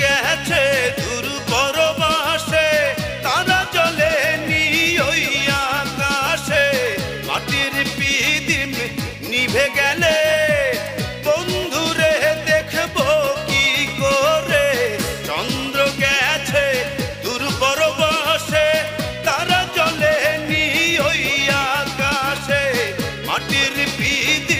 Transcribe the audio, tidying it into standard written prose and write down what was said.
গেছে দূর পরবাসে, তারা জ্বলে নি ওই আকাশে। মাটির পিদিম নিভে গেলে বন্ধুরে দেখবো কি করে। চন্দ্র গেছে দূর পরবাসে, তারা জ্বলে নি ওই আকাশে। মাটির পিদিম